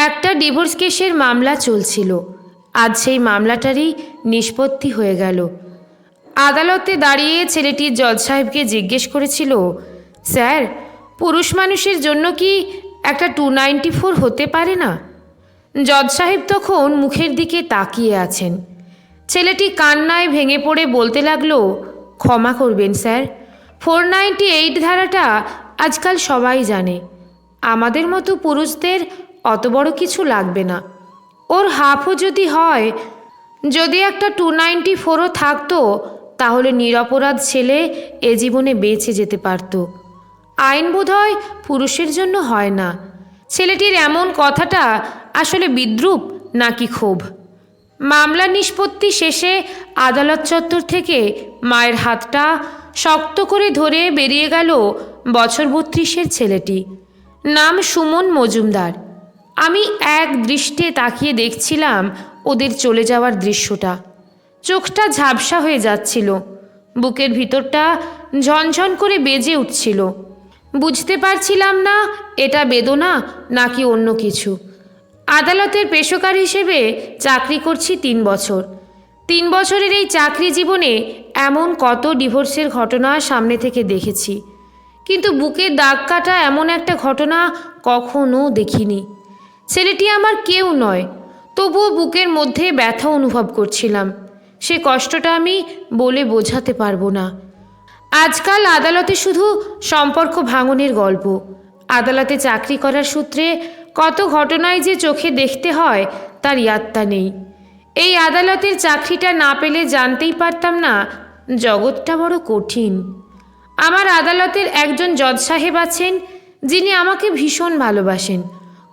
একটা ডিভোর্স কেসের মামলা চলছিল। আজ সেই মামলাটারই নিষ্পত্তি হয়ে গেল। আদালতে দাঁড়িয়ে ছেলেটি জজ সাহেবকে জিজ্ঞেস করেছিল, স্যার, পুরুষ মানুষের জন্য কি একটা 294 হতে পারে না? জজ সাহেব তখন মুখের দিকে তাকিয়ে আছেন। ছেলেটি কান্নায় ভেঙে পড়ে বলতে লাগলো, ক্ষমা করবেন স্যার, 498 ধারাটা আজকাল সবাই জানে। আমাদের মতো পুরুষদের অত বড় কিছু লাগবে না। ওর হাফও যদি হয়, যদি একটা 294ও থাকতো, তাহলে নিরপরাধ ছেলে এ জীবনে বেঁচে যেতে পারত। আইন বোধহয় পুরুষের জন্য হয় না। ছেলেটির এমন কথাটা আসলে বিদ্রূপ নাকি ক্ষোভ? মামলা নিষ্পত্তি শেষে আদালত চত্বর থেকে মায়ের হাতটা শক্ত করে ধরে বেরিয়ে গেল বছর 32-এর ছেলেটি। নাম সুমন মজুমদার। আমি এক দৃষ্টে তাকিয়ে দেখছিলাম ওদের চলে যাওয়ার দৃশ্যটা। চোখটা ঝাপসা হয়ে যাচ্ছিল, বুকের ভিতরটা ঝনঝন করে বেজে উঠছিল। বুঝতে পারছিলাম না এটা বেদনা নাকি অন্য কিছু। আদালতের পেশকার হিসেবে চাকরি করছি 3 বছর। 3 বছরের এই চাকরি জীবনে এমন কত ডিভোর্সের ঘটনা সামনে থেকে দেখেছি, কিন্তু বুকে দাগ কাটা এমন একটা ঘটনা কখনো দেখিনি। ছেলেটি আমার কেউ নয়, তবুও বুকের মধ্যে ব্যথা অনুভব করছিলাম। সে কষ্টটা আমি বলে বোঝাতে পারবো না। আজকাল আদালতে শুধু সম্পর্ক ভাঙনের গল্প। আদালতে চাকরি করার সূত্রে কত ঘটনাই যে চোখে দেখতে হয় তার ইয়াত্তা নেই। এই আদালতের চাকরিটা না পেলে জানতেই পারতাম না জগৎটা বড় কঠিন। আমার আদালতের একজন জজ সাহেব আছেন, যিনি আমাকে ভীষণ ভালোবাসেন।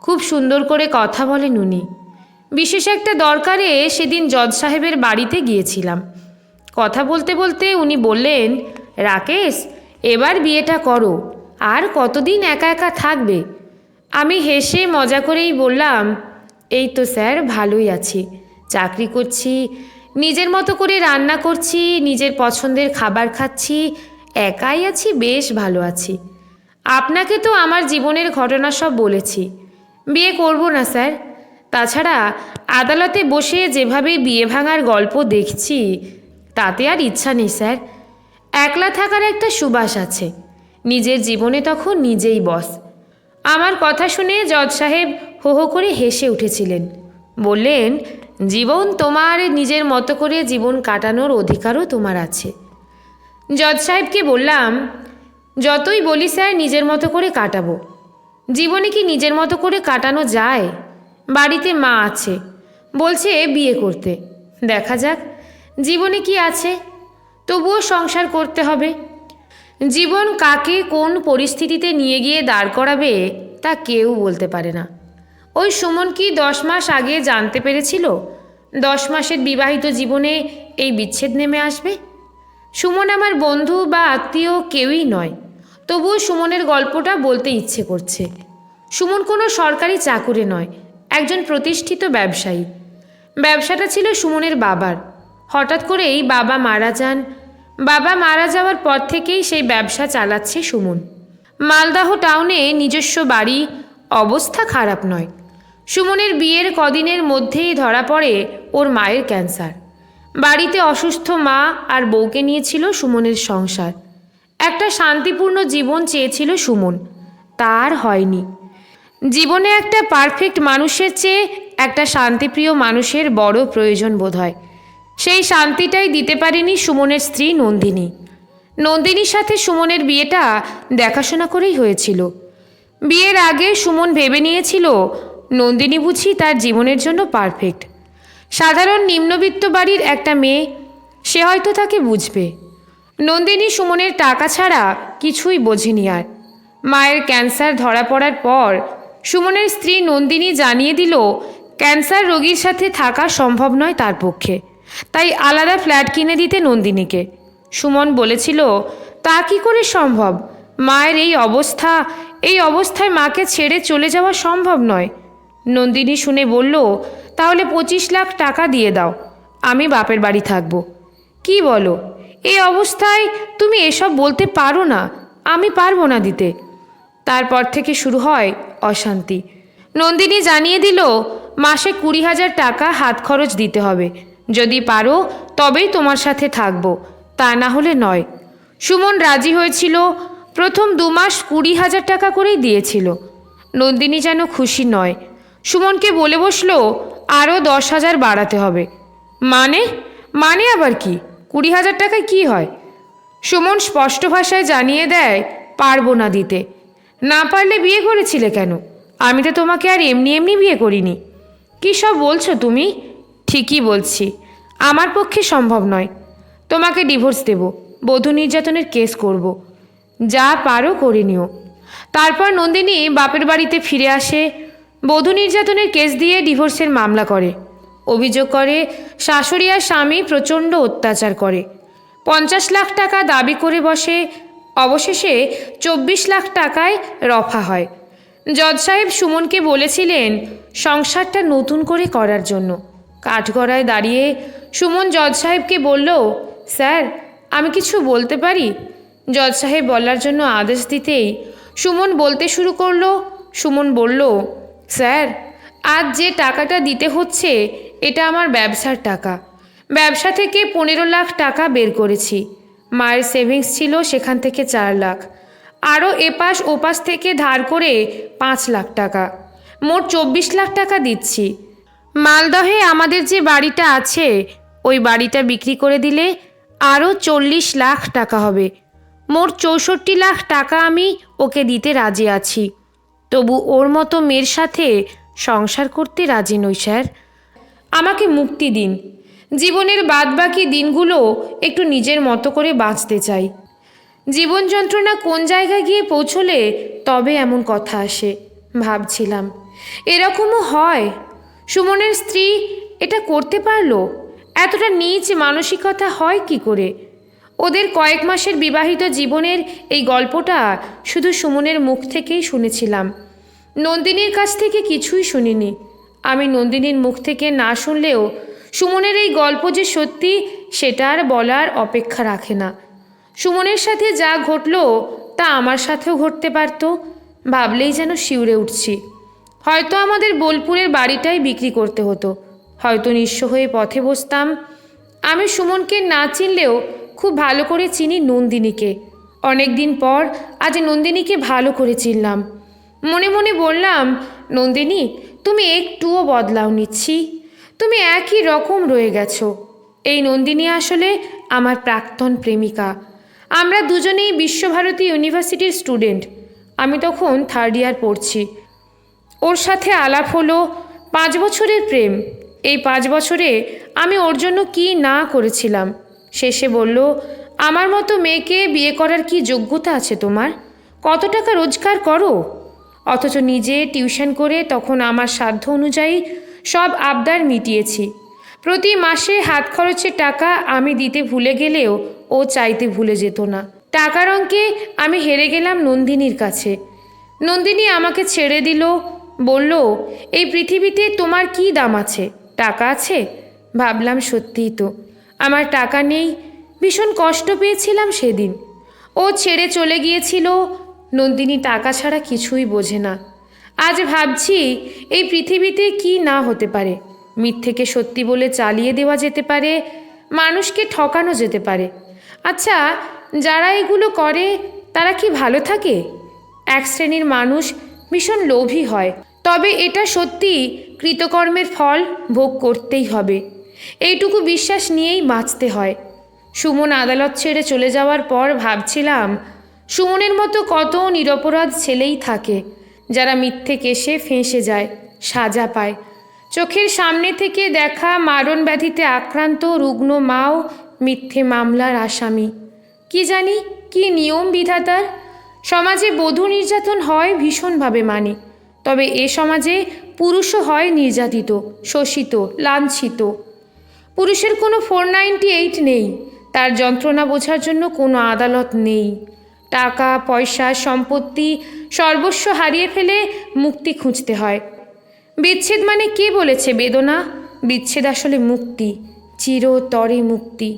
খুব সুন্দর করে কথা বলেন উনি। বিশেষ একটা দরকারে সেদিন জজ সাহেবের বাড়িতে গিয়েছিলাম। কথা বলতে বলতে উনি বললেন, রাকেশ, এবার বিয়েটা করো, আর কতদিন একা একা থাকবে? আমি হেসে মজা করেই বললাম, এই তো স্যার, ভালোই আছি, চাকরি করছি, নিজের মতো করে রান্না করছি, নিজের পছন্দের খাবার খাচ্ছি, একাই আছি, বেশ ভালো আছি। আপনাকে তো আমার জীবনের ঘটনা সব বলেছি। বিয়ে করব না স্যার। তাছাড়া আদালতে বসে যেভাবে বিয়ে ভাঙার গল্প দেখছি, তাতে আর ইচ্ছা নেই স্যার। একলা থাকার একটা সুবাস আছে। নিজের জীবনে তখন নিজেই বস। আমার কথা শুনে জজ সাহেব হো হো করে হেসে উঠেছিলেন। বললেন, জীবন তোমার, নিজের মতো করে জীবন কাটানোর অধিকারও তোমার আছে। জজ সাহেবকে বললাম, যতই বলি স্যার নিজের মতো করে কাটাবো, জীবনে কি নিজের মতো করে কাটানো যায়? বাড়িতে মা আছে, বলছে বিয়ে করতে। দেখা যাক জীবনে কি আছে, তবুও সংসার করতে হবে। জীবন কাকে কোন পরিস্থিতিতে নিয়ে গিয়ে দাঁড় করাবে তা কেউ বলতে পারে না। ওই সুমন কি 10 মাস আগে জানতে পেরেছিল 10 মাসের বিবাহিত জীবনে এই বিচ্ছেদ নেমে আসবে? সুমন আমার বন্ধু বা আত্মীয় কেউই নয়, তবুও সুমনের গল্পটা বলতে ইচ্ছে করছে। সুমন কোনো সরকারি চাকুরে নয়, একজন প্রতিষ্ঠিত ব্যবসায়ী। ব্যবসাটা ছিল সুমনের বাবার। হঠাৎ করেই বাবা মারা যান। বাবা মারা যাওয়ার পর থেকেই সেই ব্যবসা চালাচ্ছে সুমন। মালদহ টাউনে নিজস্ব বাড়ি, অবস্থা খারাপ নয়। সুমনের বিয়ের কদিনের মধ্যেই ধরা পড়ে ওর মায়ের ক্যান্সার। বাড়িতে অসুস্থ মা আর বউকে নিয়েছিল সুমনের সংসার। একটা শান্তিপূর্ণ জীবন চেয়েছিল সুমন, তার হয়নি। জীবনে একটা পারফেক্ট মানুষের চেয়ে একটা শান্তিপ্রিয় মানুষের বড় প্রয়োজন বোধ হয়। সেই শান্তিটাই দিতে পারেনি সুমনের স্ত্রী নন্দিনী। নন্দিনীর সাথে সুমনের বিয়েটা দেখাশোনা করেই হয়েছিল। বিয়ের আগে সুমন ভেবে নিয়েছিল নন্দিনী বুঝি তার জীবনের জন্য পারফেক্ট। সাধারণ নিম্নবিত্ত বাড়ির একটা মেয়ে, সে হয়তো তাকে বুঝবে। নন্দিনী সুমনের টাকা ছাড়া কিছুই বোঝেনি। আর মায়ের ক্যান্সার ধরা পড়ার পর সুমনের স্ত্রী নন্দিনী জানিয়ে দিল ক্যান্সার রোগীর সাথে থাকা সম্ভব নয় তার পক্ষে, তাই আলাদা ফ্ল্যাট কিনে দিতে নন্দিনীকে। সুমন বলেছিল, তা কি করে সম্ভব? মায়ের এই অবস্থায় মাকে ছেড়ে চলে যাওয়া সম্ভব নয়। নন্দিনী শুনে বলল, তাহলে 25 লাখ টাকা দিয়ে দাও, আমি বাপের বাড়ি থাকব। কি বলো, এই অবস্থায় তুমি এসব বলতে পারো না? আমি পারবো না দিতে। তারপর থেকে শুরু হয় অশান্তি। নন্দিনী জানিয়ে দিল মাসে 20,000 টাকা হাত খরচ দিতে হবে। যদি পারো তবেই তোমার সাথে থাকবো, তা না হলে নয়। সুমন রাজি হয়েছিল। প্রথম 2 মাস 20,000 টাকা করেই দিয়েছিল। নন্দিনী যেন খুশি নয়। সুমনকে বলে বসলো আরও 10,000 বাড়াতে হবে। মানে মানে আবার কি? 20,000 টাকায় কি হয়? সুমন স্পষ্ট ভাষায় জানিয়ে দেয় পারবো না দিতে। না পারলে বিয়ে করেছিলে কেন? আমি তো তোমাকে আর এমনি এমনি বিয়ে করিনি। কী সব বলছো তুমি? ঠিকই বলছি, আমার পক্ষে সম্ভব নয়। তোমাকে ডিভোর্স দেব, বধূ নির্যাতনের কেস করব। যা পারো করে নিও। তারপর নন্দিনী বাপের বাড়িতে ফিরে আসে। বধূ নির্যাতনের কেস দিয়ে ডিভোর্সের মামলা করে। অভিযোগ করে শাশুড়ি আর স্বামী প্রচণ্ড অত্যাচার করে। 50 লাখ টাকা দাবি করে বসে। অবশেষে 24 লাখ টাকায় রফা হয়। জজ সাহেব সুমনকে বলেছিলেন সংসারটা নতুন করে করার জন্য। কাঠগড়ায় দাঁড়িয়ে সুমন জজ সাহেবকে বলল, স্যার আমি কিছু বলতে পারি? জজ সাহেব বলার জন্য আদেশ দিতেই সুমন বলতে শুরু করলো। সুমন বলল, স্যার আজ যে টাকাটা দিতে হচ্ছে এটা আমার ব্যবসার টাকা। ব্যবসা থেকে 15 লাখ টাকা বের করেছি। মায়ের সেভিংস ছিল, সেখান থেকে 4 লাখ। আরও এপাশ ওপাশ থেকে ধার করে 5 লাখ টাকা। মোট 24 লাখ টাকা দিচ্ছি। মালদহে আমাদের যে বাড়িটা আছে ওই বাড়িটা বিক্রি করে দিলে আরও 40 লাখ টাকা হবে। মোট 64 লাখ টাকা আমি ওকে দিতে রাজি আছি। তবু ওর মতো মেয়ের সাথে সংসার করতে রাজি নই স্যার। আমাকে মুক্তি দিন। জীবনের বাদবাকি দিনগুলো একটু নিজের মতো করে বাঁচতে চাই। জীবন যন্ত্রণা কোন জায়গায় গিয়ে পৌঁছলে তবে এমন কথা আসে। ভাবছিলাম এরকমও হয়। সুমনের স্ত্রী এটা করতে পারলো? এতটা নীচ মানসিকতা হয় কি করে? ওদের কয়েক মাসের বিবাহিত জীবনের এই গল্পটা শুধু সুমনের মুখ থেকেই শুনেছিলাম। নন্দিনীর কাছ থেকে কিছুই শুনিনি। আমি নন্দিনীর মুখ থেকে না শুনলেও সুমনের এই গল্প যে সত্যি সেটা আর বলার অপেক্ষা রাখে না। সুমনের সাথে যা ঘটলো তা আমার সাথেও ঘটতে পারত। ভাবলেই যেন শিউরে উঠছি। হয়তো আমাদের বোলপুরের বাড়িটাই বিক্রি করতে হতো। হয়তো নিঃস্ব হয়ে পথে বসতাম। আমি সুমনকে না চিনলেও খুব ভালো করে চিনি নন্দিনীকে। অনেক দিন পর আজ নন্দিনীকে ভালো করে চিনলাম। মনে মনে বললাম, নন্দিনী তুমি একটুও বদলাও নিচ্ছি, তুমি একই রকম রয়ে গেছো। এই নন্দিনী আসলে আমার প্রাক্তন প্রেমিকা। আমরা দুজনেই বিশ্বভারতী ইউনিভার্সিটির স্টুডেন্ট। আমি তখন 3rd ইয়ার পড়ছি। ওর সাথে আলাপ হলো। 5 বছরের প্রেম। এই 5 বছরে আমি ওর জন্য কি না করেছিলাম। শেষে বলল, আমার মতো মেয়েকে বিয়ে করার কি যোগ্যতা আছে তোমার? কত টাকা রোজগার করো? অথচ নিজে টিউশন করে তখন আমার সাধ্য অনুযায়ী সব আবদার মিটিয়েছি। প্রতি মাসে হাত খরচের টাকা আমি দিতে ভুলে গেলেও ও চাইতে ভুলে যেত না। টাকার অঙ্কে আমি হেরে গেলাম নন্দিনীর কাছে। নন্দিনী আমাকে ছেড়ে দিল। বলল, এই পৃথিবীতে তোমার কি দাম আছে? টাকা আছে? ভাবলাম সত্যিই তো, আমার টাকা নেই। ভীষণ কষ্ট পেয়েছিলাম সেদিন। ও ছেড়ে চলে গিয়েছিল। নন্দিনী টাকা ছাড়া কিছুই বোঝে না। আজ ভাবছি এই পৃথিবীতে কি না হতে পারে। মিথ্যেকে সত্যি বলে চালিয়ে দেওয়া যেতে পারে, মানুষকে ঠকানো যেতে পারে। আচ্ছা, যারা এগুলো করে তারা কি ভালো থাকে? এক শ্রেণীর মানুষ ভীষণ লোভী হয়। তবে এটা সত্যি কৃতকর্মের ফল ভোগ করতেই হবে, এইটুকু বিশ্বাস নিয়েই বাঁচতে হয়। সুমন আদালত ছেড়ে চলে যাওয়ার পর ভাবছিলাম, সুমনের মতো কত নিরপরাধ ছেলেই থাকে যারা মিথ্যে কেসে ফেঁসে যায়, সাজা পায়। চোখের সামনে থেকে দেখা মারণ ব্যাধিতে আক্রান্ত রুগ্ন মাও মিথ্যে মামলার আসামি। কি জানি কি নিয়ম বিধাতার। সমাজে বধূ নির্যাতন হয় ভীষণভাবে মানি, তবে এ সমাজে পুরুষও হয় নির্যাতিত, শোষিত, লাঞ্ছিত। পুরুষের কোনো 498 নেই, তার যন্ত্রণা বোঝার জন্য কোনো আদালত নেই। টাকা পয়সা সম্পত্তি সর্বস্ব হারিয়ে ফেলে মুক্তি খুঁজতে হয়। বিচ্ছেদ মানে কে বলেছে বেদনা? বিচ্ছেদ আসলে মুক্তি, চিরতরে মুক্তি।